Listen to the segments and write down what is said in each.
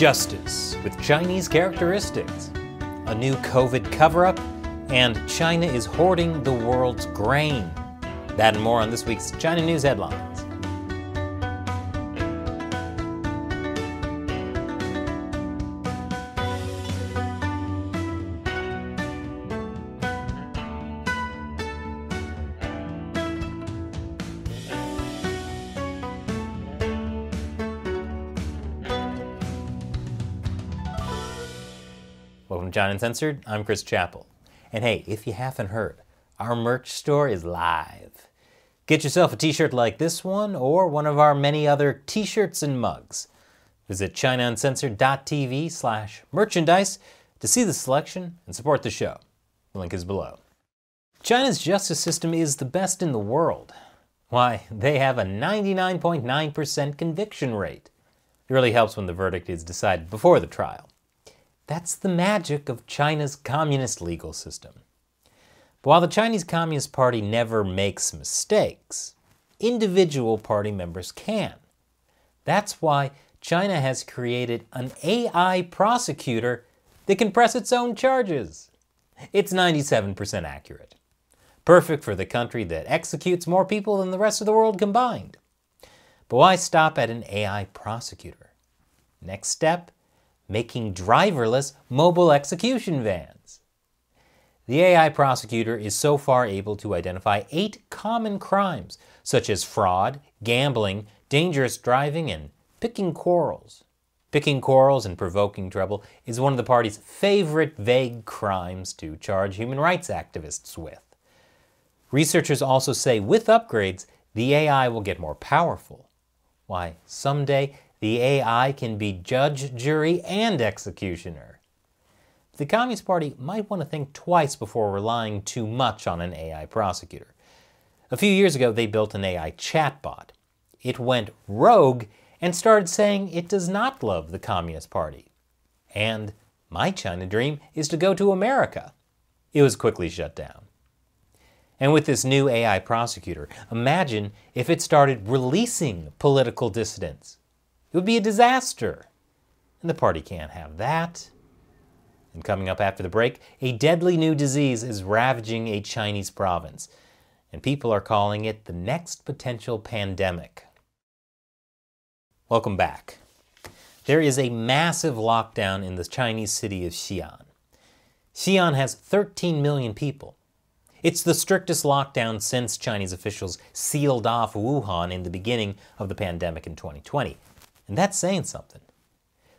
Justice with Chinese characteristics, a new COVID cover-up, and China is hoarding the world's grain. That and more on this week's China News Headlines. Welcome to China Uncensored, I'm Chris Chappell. And hey, if you haven't heard, our merch store is live. Get yourself a t-shirt like this one, or one of our many other t-shirts and mugs. Visit ChinaUncensored.tv/merchandise to see the selection and support the show. The link is below. China's justice system is the best in the world. Why, they have a 99.9% conviction rate. It really helps when the verdict is decided before the trial. That's the magic of China's communist legal system. But while the Chinese Communist Party never makes mistakes, individual party members can. That's why China has created an AI prosecutor that can press its own charges. It's 97% accurate. Perfect for the country that executes more people than the rest of the world combined. But why stop at an AI prosecutor? Next step? Making driverless mobile execution vans. The AI prosecutor is so far able to identify 8 common crimes, such as fraud, gambling, dangerous driving, and picking quarrels. Picking quarrels and provoking trouble is one of the party's favorite vague crimes to charge human rights activists with. Researchers also say with upgrades, the AI will get more powerful. Why, someday, the AI can be judge, jury, and executioner. The Communist Party might want to think twice before relying too much on an AI prosecutor. A few years ago, they built an AI chatbot. It went rogue and started saying it does not love the Communist Party. And my China dream is to go to America. It was quickly shut down. And with this new AI prosecutor, imagine if it started releasing political dissidents. It would be a disaster, and the party can't have that. And coming up after the break, a deadly new disease is ravaging a Chinese province, and people are calling it the next potential pandemic. Welcome back. There is a massive lockdown in the Chinese city of Xian. Xian has 13 million people. It's the strictest lockdown since Chinese officials sealed off Wuhan in the beginning of the pandemic in 2020. And that's saying something.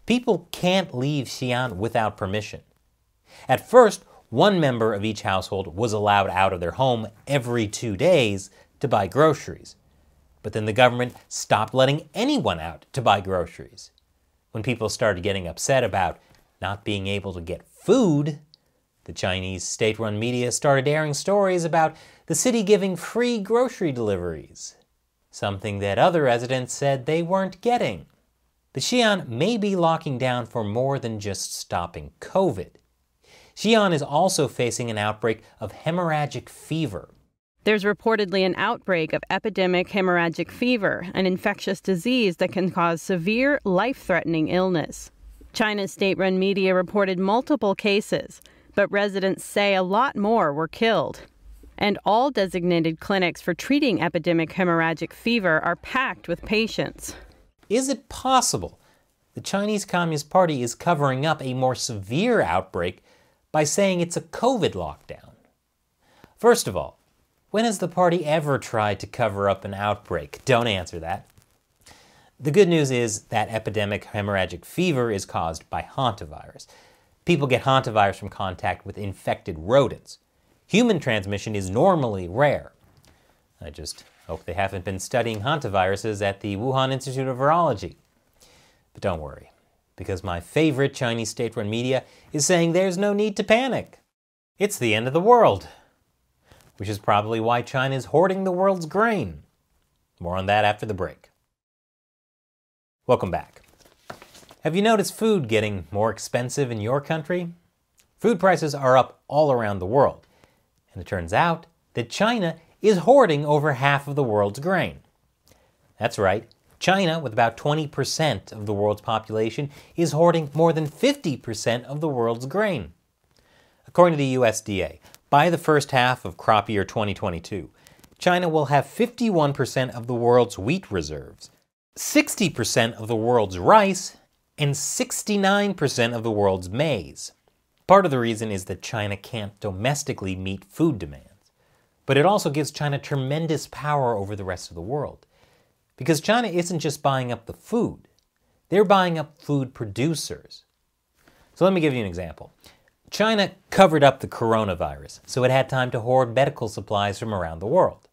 People can't leave Xian without permission. At first, one member of each household was allowed out of their home every 2 days to buy groceries. But then the government stopped letting anyone out to buy groceries. When people started getting upset about not being able to get food, the Chinese state-run media started airing stories about the city giving free grocery deliveries. Something that other residents said they weren't getting. But Xian may be locking down for more than just stopping COVID. Xian is also facing an outbreak of hemorrhagic fever. There's reportedly an outbreak of epidemic hemorrhagic fever, an infectious disease that can cause severe, life-threatening illness. China's state-run media reported multiple cases, but residents say a lot more were killed. And all designated clinics for treating epidemic hemorrhagic fever are packed with patients. Is it possible the Chinese Communist Party is covering up a more severe outbreak by saying it's a COVID lockdown? First of all, when has the party ever tried to cover up an outbreak? Don't answer that. The good news is that epidemic hemorrhagic fever is caused by hantavirus. People get hantavirus from contact with infected rodents. Human transmission is normally rare. I just hope they haven't been studying hantaviruses at the Wuhan Institute of Virology. But don't worry, because my favorite Chinese state-run media is saying there's no need to panic. It's the end of the world. Which is probably why China is hoarding the world's grain. More on that after the break. Welcome back. Have you noticed food getting more expensive in your country? Food prices are up all around the world. And it turns out that China is hoarding over half of the world's grain. That's right, China, with about 20% of the world's population, is hoarding more than 50% of the world's grain. According to the USDA, by the first half of crop year 2022, China will have 51% of the world's wheat reserves, 60% of the world's rice, and 69% of the world's maize. Part of the reason is that China can't domestically meet food demands. But it also gives China tremendous power over the rest of the world. Because China isn't just buying up the food, they're buying up food producers. So let me give you an example. China covered up the coronavirus, so it had time to hoard medical supplies from around the world.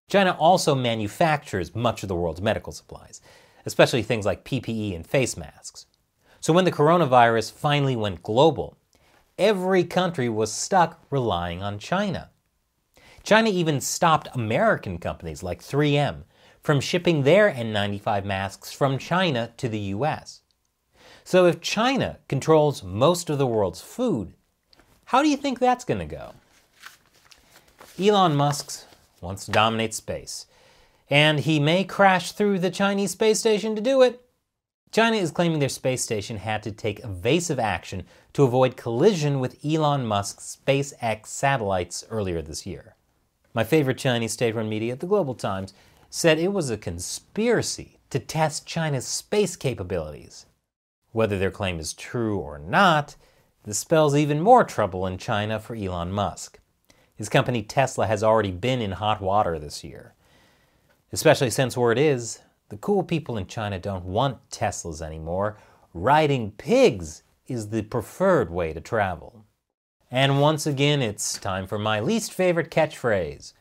China also manufactures much of the world's medical supplies, especially things like PPE and face masks. So when the coronavirus finally went global, every country was stuck relying on China. China even stopped American companies like 3M from shipping their N95 masks from China to the US. So if China controls most of the world's food, how do you think that's going to go? Elon Musk wants to dominate space, and he may crash through the Chinese space station to do it. China is claiming their space station had to take evasive action to avoid collision with Elon Musk's SpaceX satellites earlier this year. My favorite Chinese state-run media, the Global Times, said it was a conspiracy to test China's space capabilities. Whether their claim is true or not, this spells even more trouble in China for Elon Musk. His company Tesla has already been in hot water this year. Especially since word is, the cool people in China don't want Teslas anymore. Riding pigs is the preferred way to travel. And once again, it's time for my least favorite catchphrase.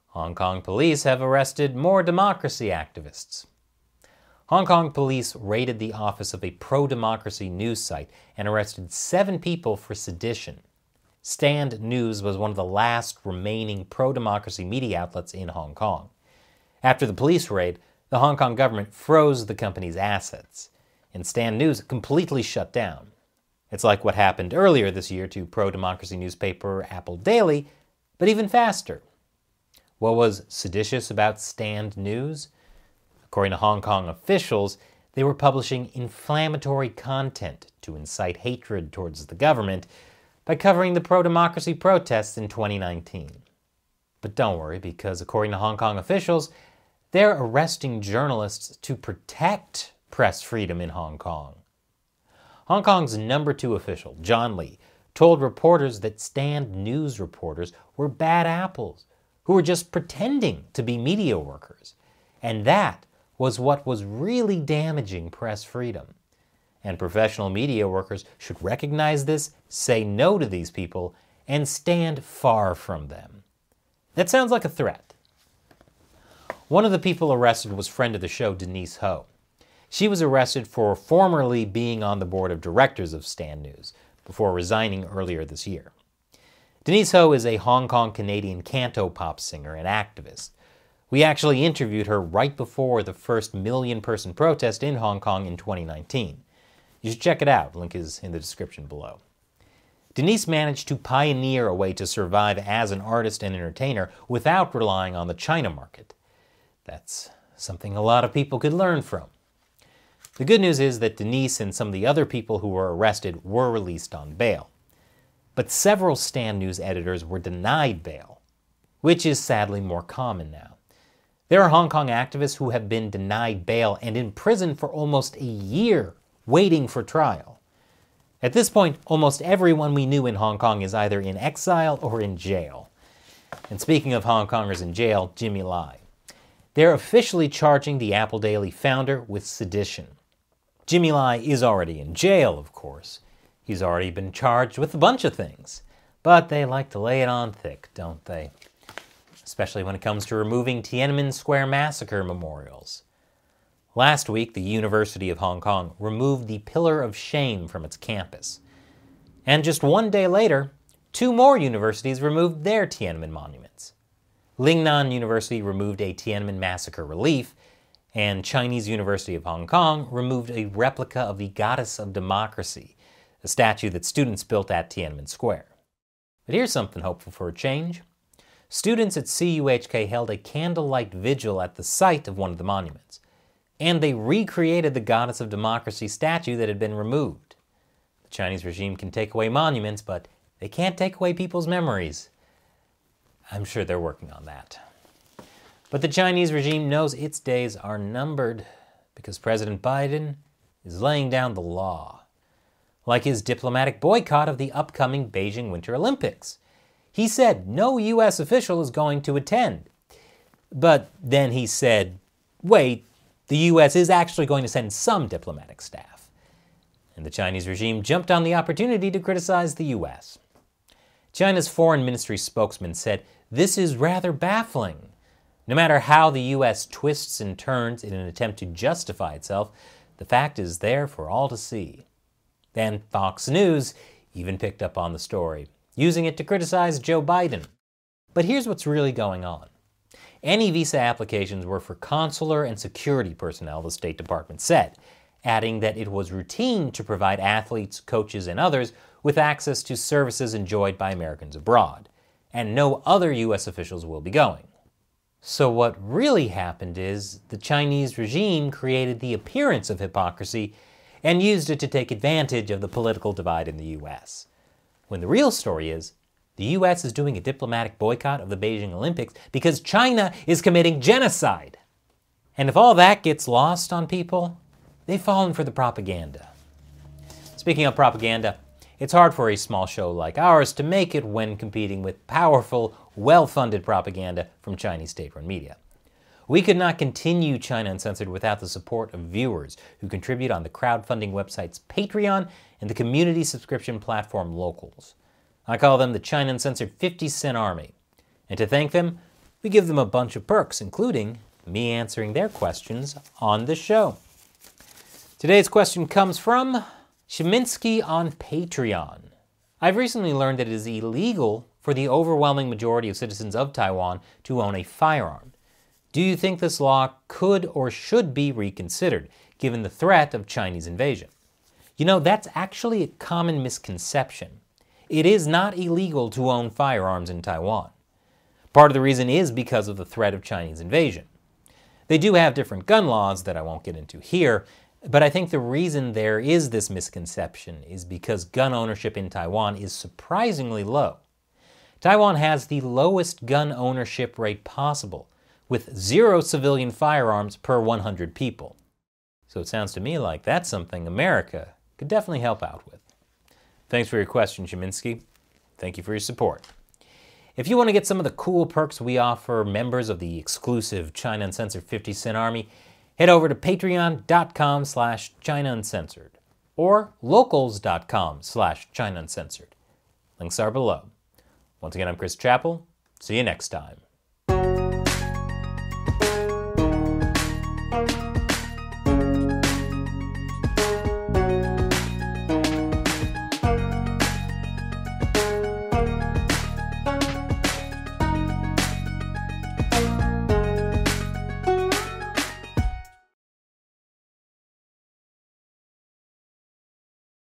Hong Kong police have arrested more democracy activists. Hong Kong police raided the office of a pro-democracy news site and arrested 7 people for sedition. Stand News was one of the last remaining pro-democracy media outlets in Hong Kong. After the police raid, the Hong Kong government froze the company's assets, and Stand News completely shut down. It's like what happened earlier this year to pro-democracy newspaper Apple Daily, but even faster. What was seditious about Stand News? According to Hong Kong officials, they were publishing inflammatory content to incite hatred towards the government by covering the pro-democracy protests in 2019. But don't worry, because according to Hong Kong officials, they're arresting journalists to protect press freedom in Hong Kong. Hong Kong's number 2 official, John Lee, told reporters that Stand News reporters were bad apples who were just pretending to be media workers. And that was what was really damaging press freedom. And professional media workers should recognize this, say no to these people, and stand far from them. That sounds like a threat. One of the people arrested was friend of the show, Dennis Ho. She was arrested for formerly being on the board of directors of Stand News, before resigning earlier this year. Dennis Ho is a Hong Kong-Canadian cantopop singer and activist. We actually interviewed her right before the first million-person protest in Hong Kong in 2019. You should check it out, link is in the description below. Denise managed to pioneer a way to survive as an artist and entertainer without relying on the China market. That's something a lot of people could learn from. The good news is that Denise and some of the other people who were arrested were released on bail. But several Stand News editors were denied bail, which is sadly more common now. There are Hong Kong activists who have been denied bail and in prison for almost a year, waiting for trial. At this point, almost everyone we knew in Hong Kong is either in exile or in jail. And speaking of Hong Kongers in jail, Jimmy Lai. They're officially charging the Apple Daily founder with sedition. Jimmy Lai is already in jail, of course. He's already been charged with a bunch of things. But they like to lay it on thick, don't they? Especially when it comes to removing Tiananmen Square massacre memorials. Last week, the University of Hong Kong removed the Pillar of Shame from its campus. And just one day later, 2 more universities removed their Tiananmen monuments. Lingnan University removed a Tiananmen massacre relief, and Chinese University of Hong Kong removed a replica of the Goddess of Democracy, a statue that students built at Tiananmen Square. But here's something hopeful for a change. Students at CUHK held a candlelight vigil at the site of one of the monuments. and they recreated the Goddess of Democracy statue that had been removed. The Chinese regime can take away monuments, but they can't take away people's memories. I'm sure they're working on that. But the Chinese regime knows its days are numbered because President Biden is laying down the law, like his diplomatic boycott of the upcoming Beijing Winter Olympics. He said no U.S. official is going to attend. But then he said, wait, the U.S. is actually going to send some diplomatic staff. And the Chinese regime jumped on the opportunity to criticize the U.S. China's foreign ministry spokesman said, "This is rather baffling. No matter how the U.S. twists and turns in an attempt to justify itself, the fact is there for all to see." And Fox News even picked up on the story, using it to criticize Joe Biden. But here's what's really going on. Any visa applications were for consular and security personnel, the State Department said, adding that it was routine to provide athletes, coaches, and others with access to services enjoyed by Americans abroad, and no other U.S. officials will be going. So what really happened is the Chinese regime created the appearance of hypocrisy and used it to take advantage of the political divide in the U.S. When the real story is, the U.S. is doing a diplomatic boycott of the Beijing Olympics because China is committing genocide. And if all that gets lost on people, they've fallen for the propaganda. Speaking of propaganda, it's hard for a small show like ours to make it when competing with powerful, well-funded propaganda from Chinese state-run media. We could not continue China Uncensored without the support of viewers who contribute on the crowdfunding websites Patreon and the community subscription platform Locals. I call them the China Uncensored 50-cent Army. And to thank them, we give them a bunch of perks, including me answering their questions on the show. Today's question comes from Sheminsky on Patreon. I've recently learned that it is illegal for the overwhelming majority of citizens of Taiwan to own a firearm. Do you think this law could or should be reconsidered, given the threat of Chinese invasion? You know, that's actually a common misconception. It is not illegal to own firearms in Taiwan. Part of the reason is because of the threat of Chinese invasion. They do have different gun laws that I won't get into here, but I think the reason there is this misconception is because gun ownership in Taiwan is surprisingly low. Taiwan has the lowest gun ownership rate possible, with 0 civilian firearms per 100 people. So it sounds to me like that's something America could definitely help out with. Thanks for your question, Sheminsky. Thank you for your support. If you want to get some of the cool perks we offer members of the exclusive China Uncensored 50-cent Army, head over to patreon.com/China Uncensored or locals.com/China Uncensored. Links are below. Once again, I'm Chris Chappell. See you next time.